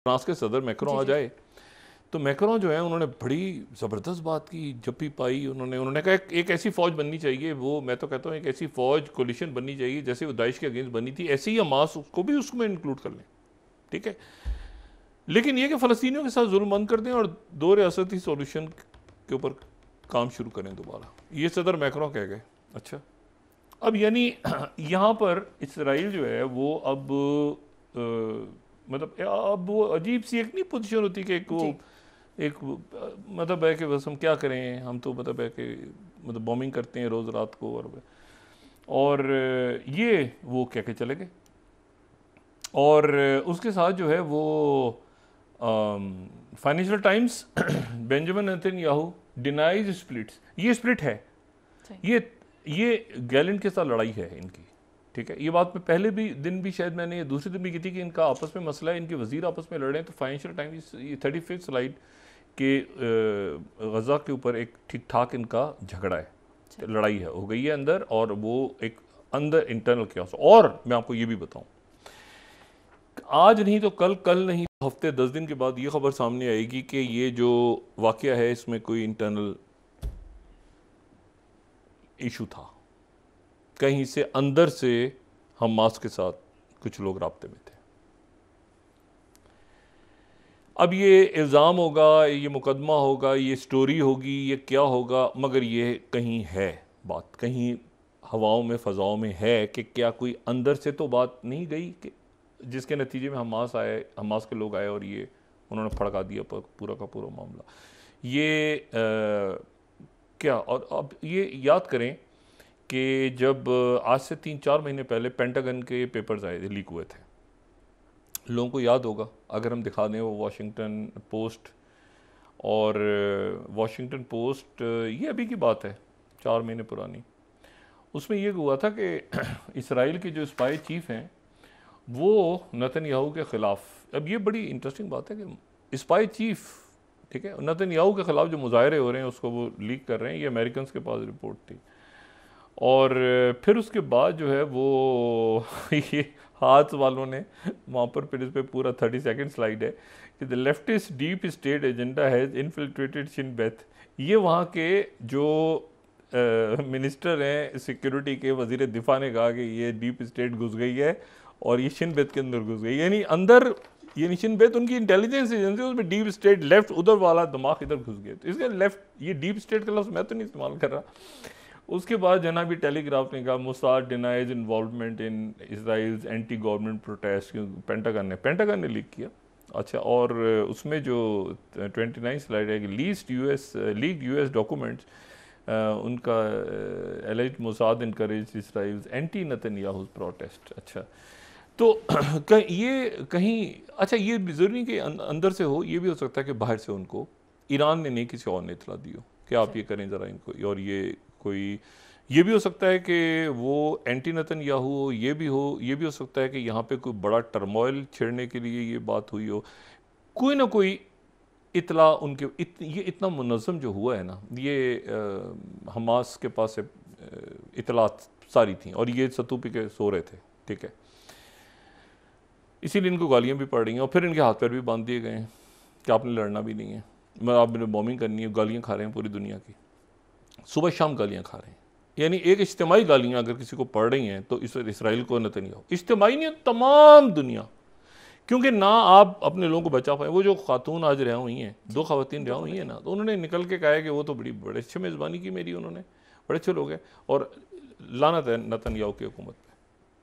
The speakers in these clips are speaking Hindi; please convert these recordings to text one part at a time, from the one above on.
फ्रांस के सदर मैक्रों आ जाए तो मैक्रों जो है उन्होंने बड़ी ज़बरदस्त बात की, जब भी पाई उन्होंने कहा एक ऐसी फ़ौज बननी चाहिए, वो मैं तो कहता हूँ एक ऐसी फ़ौज कोलिशन बननी चाहिए जैसे वो दाइश के अगेंस्ट बनी थी, ऐसे ही हमास उसको भी उसमें इंक्लूड कर लें, ठीक है। लेकिन ये कि फ़लस्तीनियों के साथ जुल्म बंद कर दें और दो रियासती सॉल्यूशन के ऊपर काम शुरू करें दोबारा, ये सदर मैक्रों कह गए। अच्छा, अब यानी यहाँ पर इसराइल जो है वो अब मतलब अब वो अजीब सी एक नहीं पोजीशन होती कि एक वो जी। एक मतलब है कि बस हम क्या करें, हम तो मतलब है कि मतलब बॉम्बिंग करते हैं रोज़ रात को, और ये वो कह के चले गए। और उसके साथ जो है वो financial times Benjamin Netanyahu denies splits, ये स्प्लिट है, सही। ये गैलेंट के साथ लड़ाई है इनकी, ठीक है। ये बात मैं पहले भी दिन भी शायद मैंने दूसरे दिन भी की थी कि इनका आपस में मसला है, इनके वजीर आपस में लड़ रहे हैं। तो फाइनेंशियल टाइम्स ये 35th स्लाइड के गज़ा के ऊपर एक ठीक ठाक इनका झगड़ा है, सही। लड़ाई है हो गई है अंदर, और वो एक अंदर इंटरनल क्योस। और मैं आपको ये भी बताऊं, आज नहीं तो कल, कल नहीं तो हफ्ते 10 दिन के बाद ये खबर सामने आएगी कि ये जो वाकया है इसमें कोई इंटरनल इशू था, कहीं से अंदर से हमास के साथ कुछ लोग राब्ते में थे। अब ये इल्ज़ाम होगा, ये मुकदमा होगा, ये स्टोरी होगी, ये क्या होगा, मगर ये कहीं है बात, कहीं हवाओं में फ़ज़ाओं में है कि क्या कोई अंदर से तो बात नहीं गई कि जिसके नतीजे में हमास के लोग आए और ये उन्होंने फड़का दिया पूरा का पूरा मामला। ये क्या, और अब ये याद करें कि जब आज से 3-4 महीने पहले पेंटागन के पेपर्स आए थे, लीक हुए थे, लोगों को याद होगा अगर हम दिखा दें वो वॉशिंगटन पोस्ट, और वॉशिंगटन पोस्ट ये अभी की बात है 4 महीने पुरानी, उसमें ये हुआ था कि इसराइल के जो स्पाई चीफ हैं वो नेतन्याहू के ख़िलाफ़, अब ये बड़ी इंटरेस्टिंग बात है कि स्पाई चीफ, ठीक है, नेतन्याहू के ख़िलाफ़ जो मुजाहरे हो रहे हैं उसको वो लीक कर रहे हैं, ये अमेरिकन के पास रिपोर्ट थी। और फिर उसके बाद जो है वो ये हाथ वालों ने वहाँ पर फिर इस पर पूरा 30 सेकेंड स्लाइड है कि the leftist deep state agenda has infiltrated Shin Beth. ये वहाँ के जो मिनिस्टर हैं सिक्योरिटी के, वजीर दिफा ने कहा कि ये डीप स्टेट घुस गई है और ये शिन बेथ के अंदर घुस गई, यानी अंदर ये निशिन बेथ उनकी इंटेलिजेंस एजेंसी, उसमें डीप स्टेट लेफ्ट उधर वाला दिमाग इधर घुस गया। तो इसके लेफ्ट, ये डीप स्टेट का लफ्ज़ मैं तो नहीं इस्तेमाल कर रहा। उसके बाद जनाबी टेलीग्राफ ने कहा Mossad denies involvement in Israel's anti government protest, pentagon ने लीक किया। अच्छा, और उसमें जो 29 स्लाइड है कि लीक्ड यूएस डॉक्यूमेंट्स, उनका alleges Mossad encourage Israelis anti Netanyahu protest. अच्छा, तो ये कहीं, अच्छा ये भी ज़रूरी नहीं कि अंदर से हो, ये भी हो सकता है कि बाहर से उनको ईरान ने नहीं किसी और ने इतला दी हो कि आप ये करें ज़रा इनको, और ये कोई, ये भी हो सकता है कि वो एंटी नेतन्याहू हो, ये भी हो सकता है कि यहाँ पे कोई बड़ा टर्मोइल छेड़ने के लिए ये बात हुई हो, कोई ना कोई इतला उनके ये इतना मुनज़्ज़म जो हुआ है ना, ये हमास के पास से इतलात सारी थी और ये सतू पे के सो रहे थे, ठीक है। इसीलिए इनको गालियाँ भी पड़ रही हैं और फिर इनके हाथ पैर भी बांध दिए गए हैं कि आपने लड़ना भी नहीं है, आपने बॉम्बिंग करनी है, गालियाँ खा रहे हैं पूरी दुनिया की, सुबह शाम गालियाँ खा रहे हैं। यानी एक इज्तिमाई गालियाँ अगर किसी को पड़ रही हैं तो इसराइल को नेतन्याहू, इज्तिमाई नहीं, तमाम दुनिया, क्योंकि ना आप अपने लोगों को बचा पाए। वो जो खातून आज रहा हुई हैं, 2 ख़वातीन रहा हुई हैं ना, तो उन्होंने निकल के कहा है कि वो तो बड़े अच्छे मेज़बानी की मेरी, उन्होंने बड़े अच्छे लोग हैं, और लानत है नेतन्याहू की हुकूमत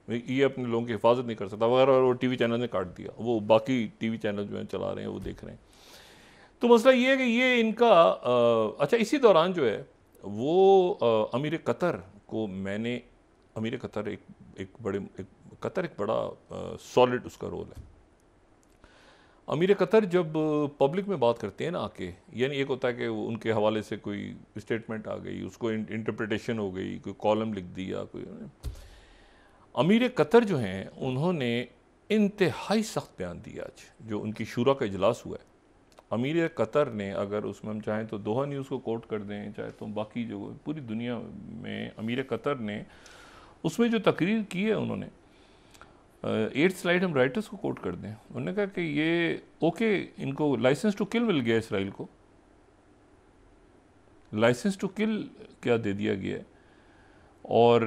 पे, ये अपने लोगों की हिफाजत नहीं कर सकता वगैरह, और वो टीवी चैनल ने काट दिया, वो बाकी टीवी चैनल जो हैं चला रहे हैं वो देख रहे हैं। तो मसला ये है कि ये इनका अच्छा, इसी दौरान जो है वो अमीर कतर को मैंने, अमीर कतर कतर एक बड़ा सॉलिड उसका रोल है। अमीर कतर जब पब्लिक में बात करते हैं ना आके, यानी एक होता है कि उनके हवाले से कोई स्टेटमेंट आ गई, उसको इंटरप्रिटेशन हो गई, कोई कॉलम लिख दिया कोई, अमीर कतर जो हैं उन्होंने इंतहाई सख्त बयान दिया आज जो उनकी शूरा का इजलास हुआ है। अमीर कतर ने, अगर उसमें हम चाहें तो दोहा न्यूज़ को कोट कर दें, चाहे तो बाकी जो पूरी दुनिया में अमीर कतर ने उसमें जो तकरीर की है उन्होंने, 8 स्लाइड हम राइटर्स को कोट कर दें। उन्होंने कहा कि ये ओके, इनको लाइसेंस टू किल मिल गया, इसराइल को लाइसेंस टू किल क्या दे दिया गया है। और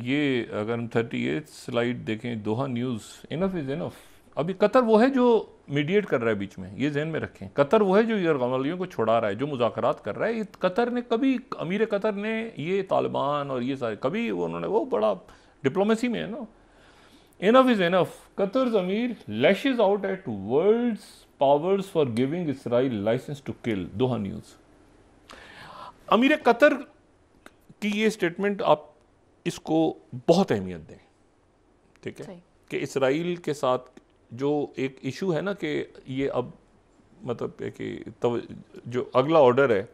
ये अगर हम 38 स्लाइड देखें, दोहा न्यूज़, इनफ इज़ इनफ। अभी कतर वो है जो मीडिएट कर रहा है बीच में, ये जहन में रखें। कतर वो है जो यरगमालियों को छुड़ा रहा है, जो मुज़ाकरात कर रहा है। कतर ने कभी, अमीर कतर ने ये तालिबान और ये सारे कभी उन्होंने, वो बड़ा डिप्लोमेसी में है ना। इनफ इज़ इनफ, कतर's emir lashes out at world's powers for giving Israel licence to kill, Doha news. अमीर कतर कि ये स्टेटमेंट आप इसको बहुत अहमियत दें, ठीक है, कि इसराइल के साथ जो एक इशू है ना, कि ये अब मतलब है कि जो अगला ऑर्डर है,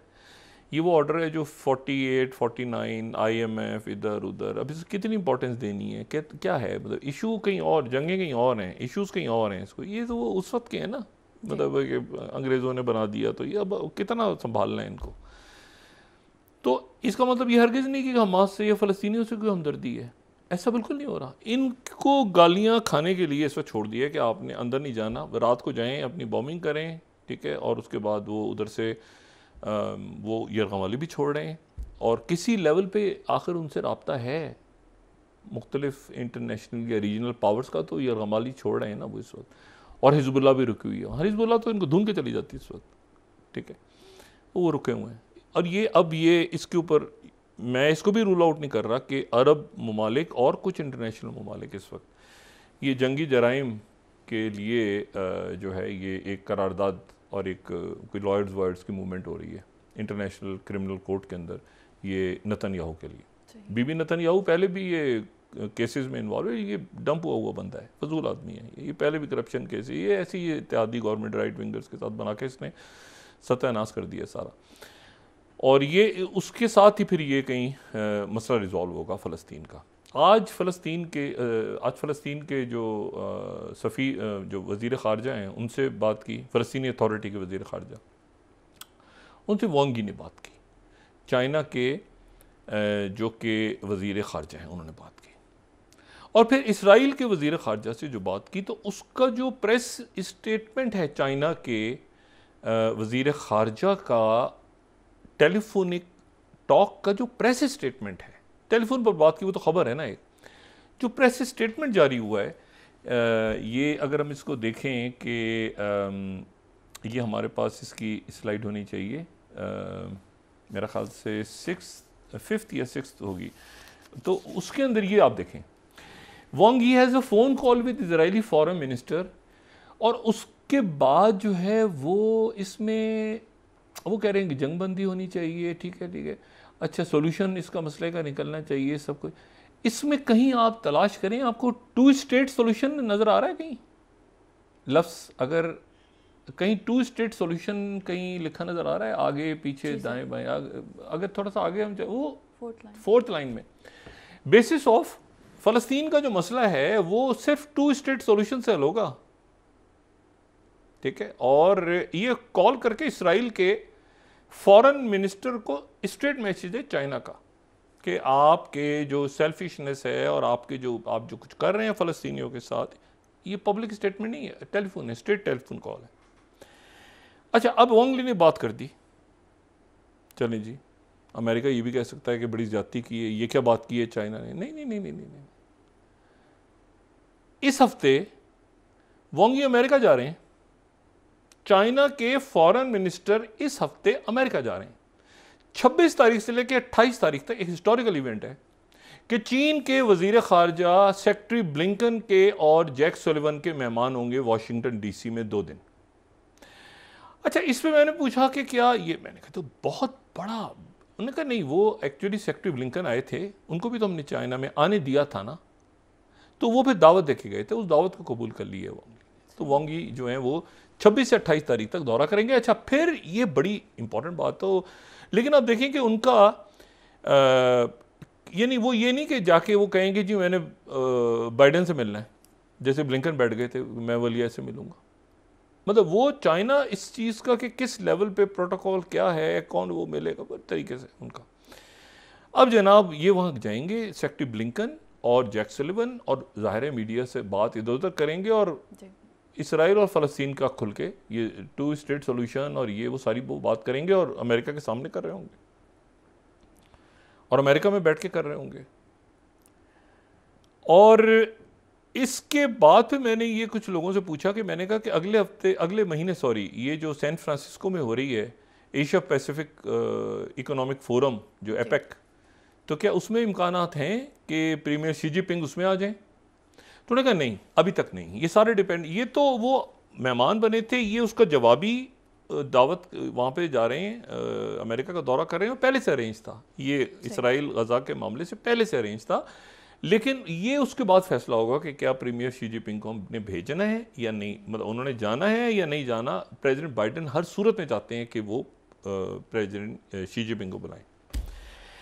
ये वो ऑर्डर है जो 48, 49, IMF इधर उधर, अब इसको कितनी इंपॉर्टेंस देनी है, क्या है, मतलब इशू कहीं और, जंगें कहीं और हैं, इश्यूज कहीं और हैं। इसको ये तो वो उस वक्त के हैं ना, मतलब कि अंग्रेज़ों ने बना दिया, तो ये अब कितना संभालना है इनको। तो इसका मतलब ये हरगिज़ नहीं कि हमास से या फ़लस्तीनियों से कोई हमदर्दी है, ऐसा बिल्कुल नहीं हो रहा। इनको गालियाँ खाने के लिए इस वक्त छोड़ दिया कि आपने अंदर नहीं जाना, रात को जाएं, अपनी बॉम्बिंग करें, ठीक है, और उसके बाद वो उधर से वो यरगमाली भी छोड़ रहे हैं। और किसी लेवल पे आखिर उनसे रब्ता है मुख्तलिफ इंटरनेशनल या रीजनल पावर्स का, तो यरगमाली छोड़ रहे हैं ना वो इस वक्त। और हिजबुल्लाह भी रुकी हुई है, हिजबुल्लाह तो इनको धूम के चली जाती है इस वक्त, ठीक है, वो रुके हुए हैं। और ये अब ये इसके ऊपर मैं इसको भी रूल आउट नहीं कर रहा कि अरब ममालिक और कुछ इंटरनेशनल ममालिक इस वक्त ये जंगी जराइम के लिए जो है ये एक करारदाद और एक कोई लॉयर्स वर्ड्स की मूवमेंट हो रही है इंटरनेशनल क्रिमिनल कोर्ट के अंदर, ये नेतन्याहू के लिए। बीबी नेतन्याहू पहले भी ये केसेस में इन्वॉल्व है, ये डंप हुआ बंदा है, फजूल आदमी है, ये पहले भी करप्शन केस है, ये ऐसी ये इत्तेहादी गवर्नमेंट राइट विंगर्स के साथ बना के इसने सत्यानाश कर दिया सारा। और ये उसके साथ ही फिर ये कहीं मसला रिजॉल्व होगा फ़लस्तीन का। आज फ़लस्तीन के जो जो वज़ीर ख़ारजा हैं उनसे बात की, फ़लस्तीनी अथॉरिटी के वज़ीर ख़ारजा, उनसे वांग ने बात की, चाइना के जो कि वज़ीर ख़ारजा हैं उन्होंने बात की, और फिर इसराइल के वज़ीर ख़ारजा से जो बात की, तो उसका जो प्रेस स्टेटमेंट है चाइना के वज़ीर ख़ारजा का, टेलीफोनिक टॉक का जो प्रेस स्टेटमेंट है, टेलीफोन पर बात की वो तो ख़बर है ना, एक जो प्रेस स्टेटमेंट जारी हुआ है, ये अगर हम इसको देखें कि ये हमारे पास इसकी स्लाइड होनी चाहिए, मेरा ख्याल से 5th या 6th होगी, तो उसके अंदर ये आप देखें, वांग यी has a phone call with Israeli foreign minister, और उसके बाद जो है वो इसमें वो कह रहे हैं कि जंगबंदी होनी चाहिए, ठीक है, अच्छा सोल्यूशन इसका मसले का निकलना चाहिए सब कुछ। इसमें कहीं आप तलाश करें, आपको 2 स्टेट सोल्यूशन नज़र आ रहा है कहीं लफ्ज़, अगर कहीं 2 स्टेट सोल्यूशन कहीं लिखा नज़र आ रहा है, आगे पीछे दाएं बाएं, अगर थोड़ा सा आगे हम वो 4th लाइन में, बेसिस ऑफ फ़लस्तीन का जो मसला है वो सिर्फ 2 स्टेट सोल्यूशन से हल होगा, ठीक है। और ये कॉल करके इसराइल के फॉरेन मिनिस्टर को स्ट्रेट मैसेज है चाइना का कि आपके जो सेल्फिशनेस है और आप जो कुछ कर रहे हैं फ़लस्तीनियों के साथ, ये पब्लिक स्टेटमेंट नहीं है, टेलीफोन है, स्ट्रेट टेलीफोन कॉल है। अच्छा, अब वांग ली ने बात कर दी, चलें जी, अमेरिका ये भी कह सकता है कि बड़ी ज़्यादती की है, ये क्या बात की है चाइना ने, नहीं। इस हफ्ते वांग यी अमेरिका जा रहे हैं, चाइना के फॉरेन मिनिस्टर इस हफ्ते अमेरिका जा रहे हैं। 26 तारीख से लेकर 28 तारीख तक एक हिस्टोरिकल इवेंट है कि चीन के वजीर खारजा सेक्रेटरी ब्लिंकन के और जैक सुलिवन के मेहमान होंगे वाशिंगटन DC में 2 दिन। अच्छा, इस पर मैंने पूछा कि क्या ये, मैंने कहा तो बहुत बड़ा, उन्होंने कहा नहीं, वो एक्चुअली सेक्रेटरी ब्लिंकन आए थे, उनको भी तो हमने चाइना में आने दिया था ना, तो वो फिर दावत देखे गए थे, उस दावत को कबूल कर लिए वांग। तो वांग यी जो है वो 26 से 28 तारीख तक दौरा करेंगे। अच्छा, फिर ये बड़ी इंपॉर्टेंट बात, तो लेकिन आप देखें कि उनका ये नहीं कि जाके वो कहेंगे जी मैंने बाइडेन से मिलना है, जैसे ब्लिंकन बैठ गए थे मैं वलिया से मिलूंगा। मतलब वो चाइना इस चीज़ का कि किस लेवल पे प्रोटोकॉल क्या है, कौन वो मिलेगा, तरीके से उनका। अब जनाब ये वहाँ जाएंगे सेक्रेटरी ब्लिंकन और जैक सलिवन और ज़ाहिर मीडिया से बात इधर उधर करेंगे और जी। इसराइल और फ़लस्तीन का खुल के ये 2 स्टेट सोल्यूशन और ये वो सारी वो बात करेंगे और अमेरिका के सामने कर रहे होंगे और अमेरिका में बैठ के कर रहे होंगे। और इसके बाद फिर मैंने ये कुछ लोगों से पूछा कि मैंने कहा कि अगले महीने ये जो सैन फ्रांसिस्को में हो रही है एशिया पैसिफिक इकोनॉमिक फोरम जो एपेक, तो क्या उसमें इम्कानात हैं कि प्रीमियर शी जिनपिंग उसमें आ जाएं? तो उन्होंने कहा नहीं, अभी तक नहीं, ये सारे डिपेंड, ये तो वो मेहमान बने थे, ये उसका जवाबी दावत वहाँ पे जा रहे हैं, अमेरिका का दौरा कर रहे हैं, पहले से अरेंज था, ये इसराइल गजा के मामले से पहले से अरेंज था। लेकिन ये उसके बाद फैसला होगा कि क्या प्रीमियर शी जिनपिंग को हमने भेजना है या नहीं, मतलब उन्होंने जाना है या नहीं जाना। प्रेसिडेंट बाइडेन हर सूरत में चाहते हैं कि वो प्रेसिडेंट शी जिनपिंग को बुलाएं।